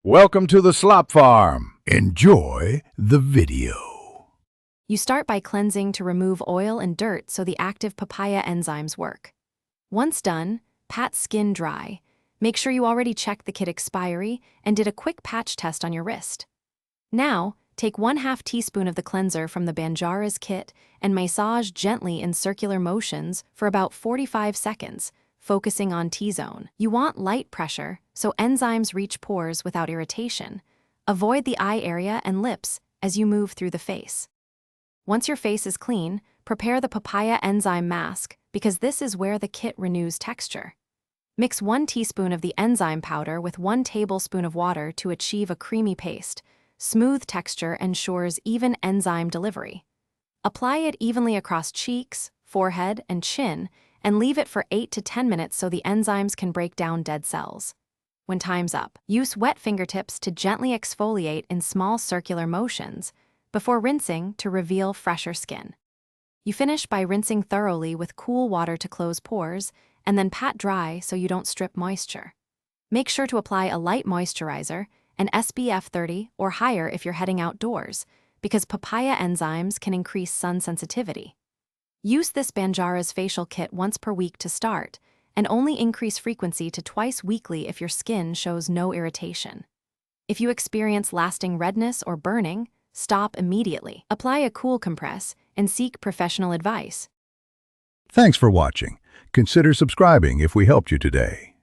Welcome to the Slop Farm. Enjoy the video. You start by cleansing to remove oil and dirt so the active papaya enzymes work. Once done, pat skin dry. Make sure you already checked the kit expiry and did a quick patch test on your wrist. Now, take 1/2 teaspoon of the cleanser from the Banjaras kit and massage gently in circular motions for about 45 seconds, focusing on T-zone. You want light pressure so enzymes reach pores without irritation. Avoid the eye area and lips as you move through the face. Once your face is clean, prepare the papaya enzyme mask because this is where the kit renews texture. Mix 1 teaspoon of the enzyme powder with 1 tablespoon of water to achieve a creamy paste. Smooth texture ensures even enzyme delivery. Apply it evenly across cheeks, forehead, and chin, and leave it for 8 to 10 minutes so the enzymes can break down dead cells. When time's up, use wet fingertips to gently exfoliate in small circular motions before rinsing to reveal fresher skin. You finish by rinsing thoroughly with cool water to close pores, and then pat dry so you don't strip moisture. Make sure to apply a light moisturizer, an SPF 30 or higher if you're heading outdoors, because papaya enzymes can increase sun sensitivity. Use this Banjaras facial kit once per week to start, and only increase frequency to twice weekly if your skin shows no irritation. If you experience lasting redness or burning, stop immediately. Apply a cool compress and seek professional advice. Thanks for watching. Consider subscribing if we helped you today.